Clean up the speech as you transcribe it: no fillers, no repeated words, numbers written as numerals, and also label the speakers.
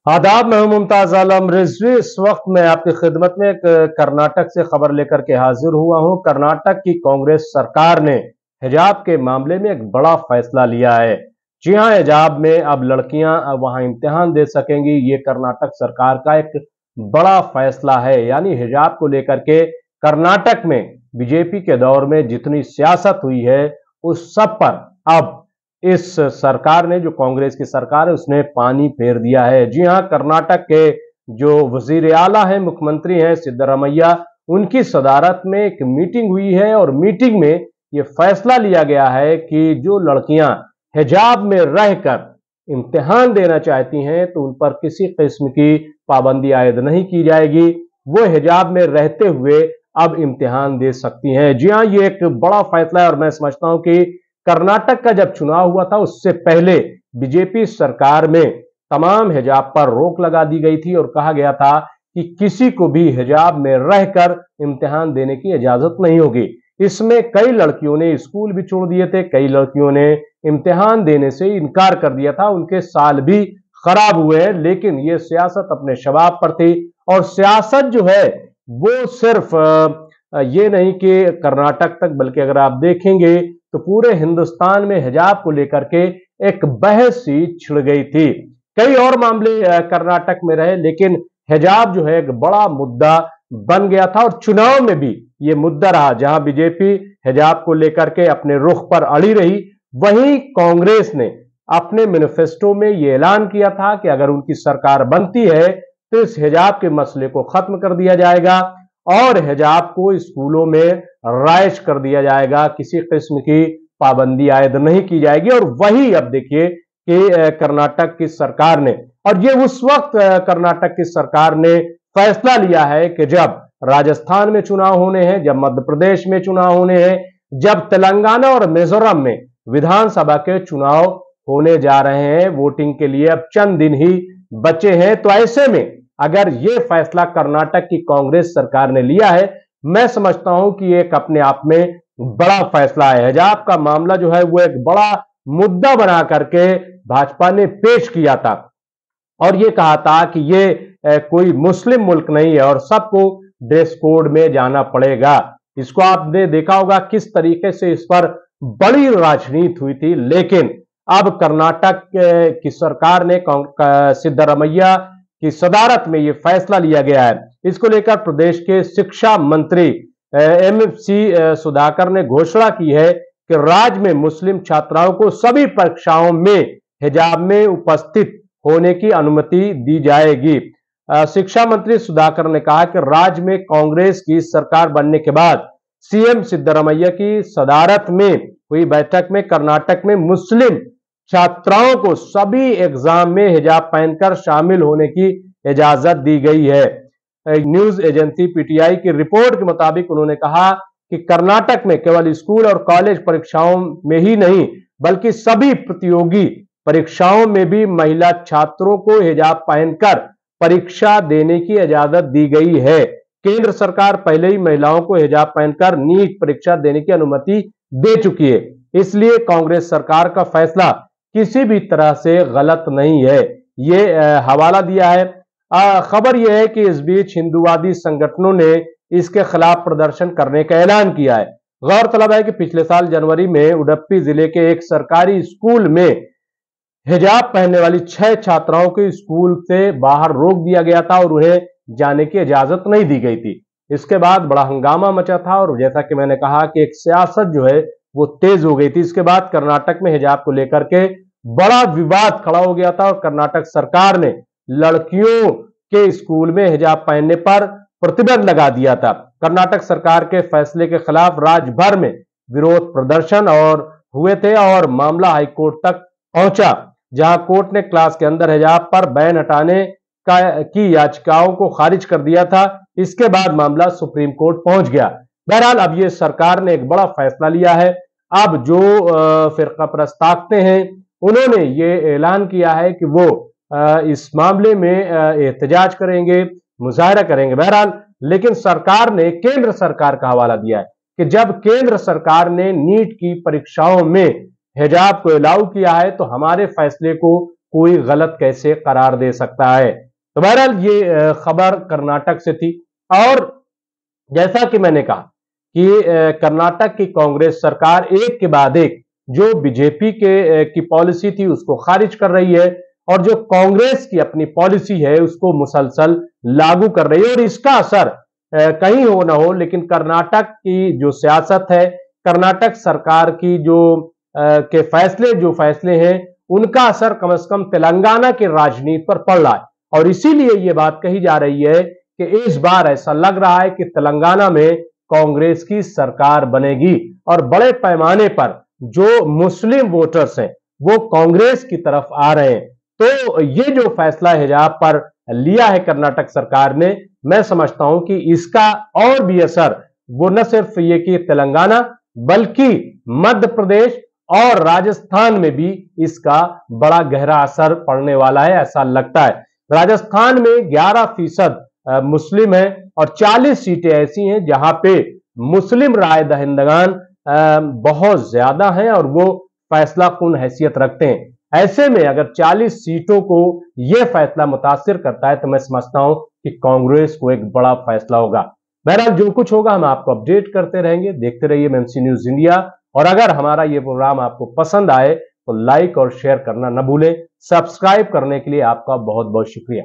Speaker 1: आदाब, मैं हूं मुमताज आलम रिजवी। इस वक्त मैं आपकी खिदमत में कर्नाटक से खबर लेकर के हाजिर हुआ हूं। कर्नाटक की कांग्रेस सरकार ने हिजाब के मामले में एक बड़ा फैसला लिया है। जी हां, हिजाब में अब लड़कियां वहां इम्तिहान दे सकेंगी। ये कर्नाटक सरकार का एक बड़ा फैसला है। यानी हिजाब को लेकर के कर्नाटक में बीजेपी के दौर में जितनी सियासत हुई है उस सब पर अब इस सरकार ने, जो कांग्रेस की सरकार है, उसने पानी फेर दिया है। जी हां, कर्नाटक के जो वजीर आला हैं, मुख्यमंत्री हैं सिद्धरामैया, उनकी सदारत में एक मीटिंग हुई है और मीटिंग में यह फैसला लिया गया है कि जो लड़कियां हिजाब में रहकर इम्तिहान देना चाहती हैं तो उन पर किसी किस्म की पाबंदी आयद नहीं की जाएगी। वो हिजाब में रहते हुए अब इम्तिहान दे सकती हैं। जी हां, ये एक बड़ा फैसला है और मैं समझता हूं कि कर्नाटक का जब चुनाव हुआ था उससे पहले बीजेपी सरकार में तमाम हिजाब पर रोक लगा दी गई थी और कहा गया था कि किसी को भी हिजाब में रहकर इम्तिहान देने की इजाजत नहीं होगी। इसमें कई लड़कियों ने स्कूल भी छोड़ दिए थे, कई लड़कियों ने इम्तिहान देने से इनकार कर दिया था, उनके साल भी खराब हुए हैं। लेकिन ये सियासत अपने शबाब पर थी और सियासत जो है वो सिर्फ ये नहीं कि कर्नाटक तक, बल्कि अगर आप देखेंगे तो पूरे हिंदुस्तान में हिजाब को लेकर के एक बहस सी छिड़ गई थी। कई और मामले कर्नाटक में रहे, लेकिन हिजाब जो है एक बड़ा मुद्दा बन गया था और चुनाव में भी ये मुद्दा रहा। जहां बीजेपी हिजाब को लेकर के अपने रुख पर अड़ी रही, वहीं कांग्रेस ने अपने मैनिफेस्टो में ये ऐलान किया था कि अगर उनकी सरकार बनती है तो इस हिजाब के मसले को खत्म कर दिया जाएगा और हिजाब को स्कूलों में राइज कर दिया जाएगा, किसी किस्म की पाबंदी आयद नहीं की जाएगी। और वही अब देखिए कि कर्नाटक की सरकार ने, और ये उस वक्त कर्नाटक की सरकार ने फैसला लिया है कि जब राजस्थान में चुनाव होने हैं, जब मध्य प्रदेश में चुनाव होने हैं, जब तेलंगाना और मिजोरम में विधानसभा के चुनाव होने जा रहे हैं, वोटिंग के लिए अब चंद दिन ही बचे हैं, तो ऐसे में अगर यह फैसला कर्नाटक की कांग्रेस सरकार ने लिया है, मैं समझता हूं कि एक अपने आप में बड़ा फैसला है। हिजाब का मामला जो है वो एक बड़ा मुद्दा बना करके भाजपा ने पेश किया था और ये कहा था कि ये कोई मुस्लिम मुल्क नहीं है और सबको ड्रेस कोड में जाना पड़ेगा। इसको आपने देखा होगा किस तरीके से इस पर बड़ी राजनीति हुई थी। लेकिन अब कर्नाटक की सरकार ने सिद्धरामैया की सदारत में यह फैसला लिया गया है। इसको लेकर प्रदेश के शिक्षा मंत्री एमसी सुधाकर ने घोषणा की है कि राज्य में मुस्लिम छात्राओं को सभी परीक्षाओं में हिजाब में उपस्थित होने की अनुमति दी जाएगी। शिक्षा मंत्री सुधाकर ने कहा कि राज्य में कांग्रेस की सरकार बनने के बाद सीएम सिद्धरामैया की सदारत में हुई बैठक में कर्नाटक में मुस्लिम छात्राओं को सभी एग्जाम में हिजाब पहनकर शामिल होने की इजाजत दी गई है। न्यूज एजेंसी पीटीआई की रिपोर्ट के मुताबिक उन्होंने कहा कि कर्नाटक में केवल स्कूल और कॉलेज परीक्षाओं में ही नहीं बल्कि सभी प्रतियोगी परीक्षाओं में भी महिला छात्रों को हिजाब पहनकर परीक्षा देने की इजाजत दी गई है। केंद्र सरकार पहले ही महिलाओं को हिजाब पहनकर नीट परीक्षा देने की अनुमति दे चुकी है, इसलिए कांग्रेस सरकार का फैसला किसी भी तरह से गलत नहीं है। ये हवाला दिया है। खबर यह है कि इस बीच हिंदूवादी संगठनों ने इसके खिलाफ प्रदर्शन करने का ऐलान किया है। गौरतलब है कि पिछले साल जनवरी में उडुपी जिले के एक सरकारी स्कूल में हिजाब पहनने वाली 6 छात्राओं को स्कूल से बाहर रोक दिया गया था और उन्हें जाने की इजाजत नहीं दी गई थी। इसके बाद बड़ा हंगामा मचा था और जैसा कि मैंने कहा कि एक सियासत जो है वो तेज हो गई थी। इसके बाद कर्नाटक में हिजाब को लेकर के बड़ा विवाद खड़ा हो गया था और कर्नाटक सरकार ने लड़कियों के स्कूल में हिजाब पहनने पर प्रतिबंध लगा दिया था। कर्नाटक सरकार के फैसले के खिलाफ राज्य भर में विरोध प्रदर्शन और हुए थे और मामला हाईकोर्ट तक पहुंचा, जहां कोर्ट ने क्लास के अंदर हिजाब पर बैन हटाने की याचिकाओं को खारिज कर दिया था। इसके बाद मामला सुप्रीम कोर्ट पहुंच गया। बहरहाल अब ये सरकार ने एक बड़ा फैसला लिया है। अब जो फिरका परस्त ताकतें हैं उन्होंने ये ऐलान किया है कि वो इस मामले में एहतजाज करेंगे, मुजाहरा करेंगे। बहरहाल लेकिन सरकार ने केंद्र सरकार का हवाला दिया है कि जब केंद्र सरकार ने नीट की परीक्षाओं में हिजाब को अलाउ किया है तो हमारे फैसले को कोई गलत कैसे करार दे सकता है। तो बहरहाल ये खबर कर्नाटक से थी। और जैसा कि मैंने कहा कि कर्नाटक की कांग्रेस सरकार एक के बाद एक जो बीजेपी की पॉलिसी थी उसको खारिज कर रही है, और जो कांग्रेस की अपनी पॉलिसी है उसको मुसलसल लागू कर रही है। और इसका असर कहीं हो ना हो, लेकिन कर्नाटक की जो सियासत है, कर्नाटक सरकार की के फैसले हैं, उनका असर कम से कम तेलंगाना की राजनीति पर पड़ रहा है। और इसीलिए यह बात कही जा रही है कि इस बार ऐसा लग रहा है कि तेलंगाना में कांग्रेस की सरकार बनेगी और बड़े पैमाने पर जो मुस्लिम वोटर्स हैं वो कांग्रेस की तरफ आ रहे हैं। तो ये जो फैसला हिजाब पर लिया है कर्नाटक सरकार ने, मैं समझता हूं कि इसका और भी असर वो न सिर्फ ये कि तेलंगाना बल्कि मध्य प्रदेश और राजस्थान में भी इसका बड़ा गहरा असर पड़ने वाला है, ऐसा लगता है। राजस्थान में 11% मुस्लिम है और 40 सीटें ऐसी हैं जहां पे मुस्लिम राय दहिंदगान बहुत ज्यादा हैं और वो फैसला कुन हैसियत रखते हैं। ऐसे में अगर 40 सीटों को यह फैसला मुतासिर करता है तो मैं समझता हूं कि कांग्रेस को एक बड़ा फैसला होगा। बहरहाल जो कुछ होगा हम आपको अपडेट करते रहेंगे। देखते रहिए एमएमसी न्यूज इंडिया। और अगर हमारा यह प्रोग्राम आपको पसंद आए तो लाइक और शेयर करना न भूलें। सब्सक्राइब करने के लिए आपका बहुत बहुत शुक्रिया।